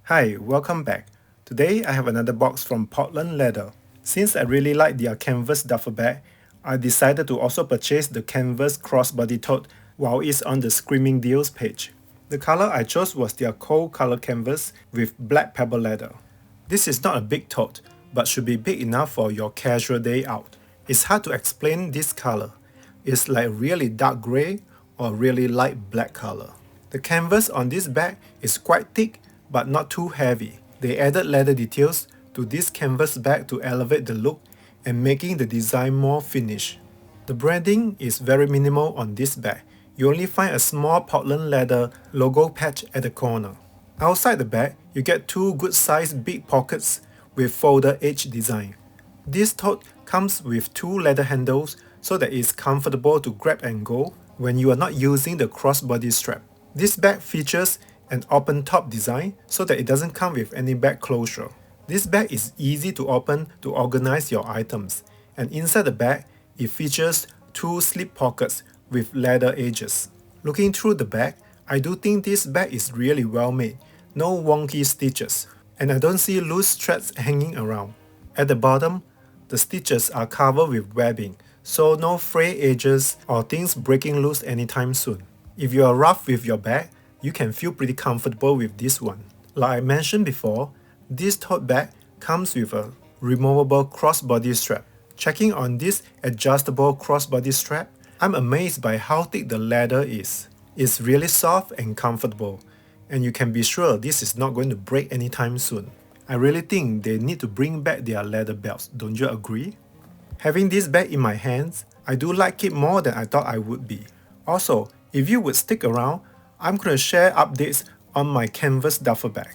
Hi, welcome back. Today I have another box from Portland Leather. Since I really like their canvas duffel bag, I decided to also purchase the canvas crossbody tote while it's on the Screaming Deals page. The color I chose was their coal color canvas with black pebble leather. This is not a big tote, but should be big enough for your casual day out. It's hard to explain this color. It's like really dark gray or really light black color. The canvas on this bag is quite thick but not too heavy. They added leather details to this canvas bag to elevate the look and making the design more finished. The branding is very minimal on this bag. You only find a small Portland Leather logo patch at the corner. Outside the bag, you get two good-sized big pockets with folded edge design. This tote comes with two leather handles so that it's comfortable to grab and go when you are not using the crossbody strap. This bag features an open top design so that it doesn't come with any bag closure. This bag is easy to open to organize your items, and inside the bag, it features two slip pockets with leather edges. Looking through the bag, I do think this bag is really well made, no wonky stitches, and I don't see loose threads hanging around. At the bottom, the stitches are covered with webbing, so no frayed edges or things breaking loose anytime soon. If you are rough with your bag, you can feel pretty comfortable with this one. Like I mentioned before, this tote bag comes with a removable crossbody strap. Checking on this adjustable crossbody strap, I'm amazed by how thick the leather is. It's really soft and comfortable, and you can be sure this is not going to break anytime soon. I really think they need to bring back their leather belts, don't you agree? Having this bag in my hands, I do like it more than I thought I would be. Also, if you would stick around, I'm going to share updates on my canvas duffel bag.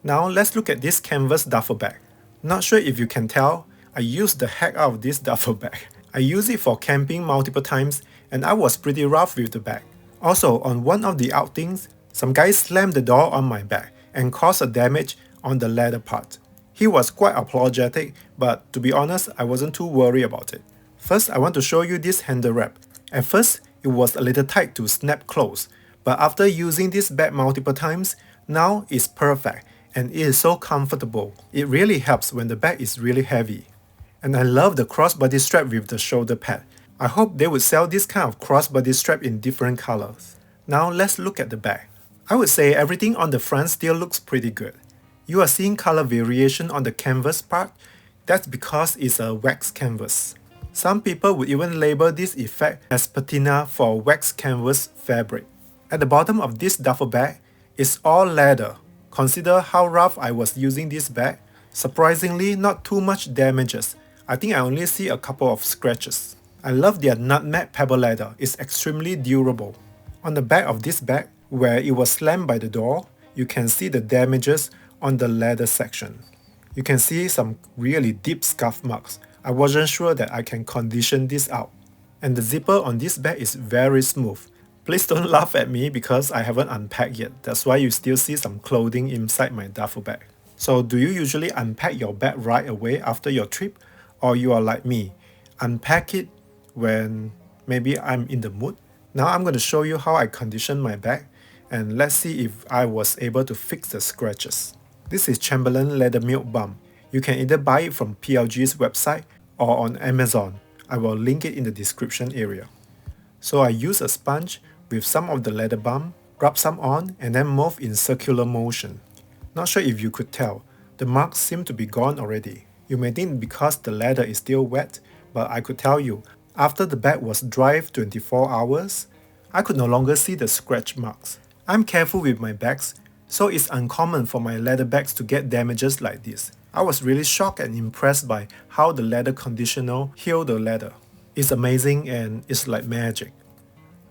Now let's look at this canvas duffel bag. Not sure if you can tell, I used the heck out of this duffel bag. I used it for camping multiple times and I was pretty rough with the bag. Also, on one of the outings, some guy slammed the door on my bag and caused a damage on the leather part. He was quite apologetic, but to be honest, I wasn't too worried about it. First, I want to show you this handle wrap. At first, it was a little tight to snap close, but after using this bag multiple times, now it's perfect and it is so comfortable. It really helps when the bag is really heavy. And I love the crossbody strap with the shoulder pad. I hope they would sell this kind of crossbody strap in different colors. Now let's look at the back. I would say everything on the front still looks pretty good. You are seeing color variation on the canvas part. That's because it's a wax canvas. Some people would even label this effect as patina for wax canvas fabric. At the bottom of this duffel bag, it's all leather. Consider how rough I was using this bag. Surprisingly, not too much damages. I think I only see a couple of scratches. I love their nutmeg pebble leather, it's extremely durable. On the back of this bag, where it was slammed by the door, you can see the damages on the leather section. You can see some really deep scuff marks. I wasn't sure that I can condition this out. And the zipper on this bag is very smooth. Please don't laugh at me because I haven't unpacked yet. That's why you still see some clothing inside my duffel bag. So do you usually unpack your bag right away after your trip? Or you are like me, unpack it when maybe I'm in the mood? Now I'm going to show you how I condition my bag and let's see if I was able to fix the scratches. This is Chamberlain Leather Milk Balm. You can either buy it from PLG's website or on Amazon. I will link it in the description area. So I use a sponge with some of the leather balm, rub some on and then move in circular motion. Not sure if you could tell, the marks seem to be gone already. You may think because the leather is still wet, but I could tell you, after the bag was dry 24 hours, I could no longer see the scratch marks. I'm careful with my bags, so it's uncommon for my leather bags to get damages like this. I was really shocked and impressed by how the leather conditioner healed the leather. It's amazing and it's like magic.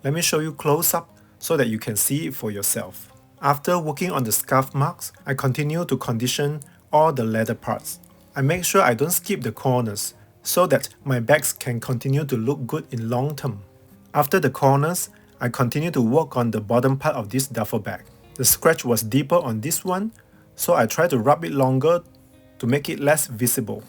Let me show you close up so that you can see it for yourself. After working on the scuff marks, I continue to condition all the leather parts. I make sure I don't skip the corners so that my bags can continue to look good in long term. After the corners, I continue to work on the bottom part of this duffel bag. The scratch was deeper on this one, so I try to rub it longer to make it less visible.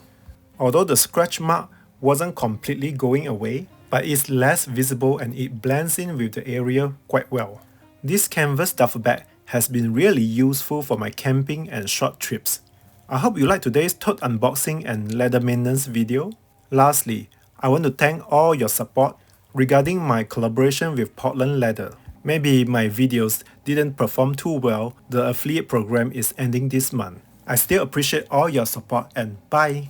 Although the scratch mark wasn't completely going away, but it's less visible and it blends in with the area quite well. This canvas duffel bag has been really useful for my camping and short trips. I hope you liked today's tote unboxing and leather maintenance video. Lastly, I want to thank all your support regarding my collaboration with Portland Leather. Maybe my videos didn't perform too well, the affiliate program is ending this month. I still appreciate all your support and bye!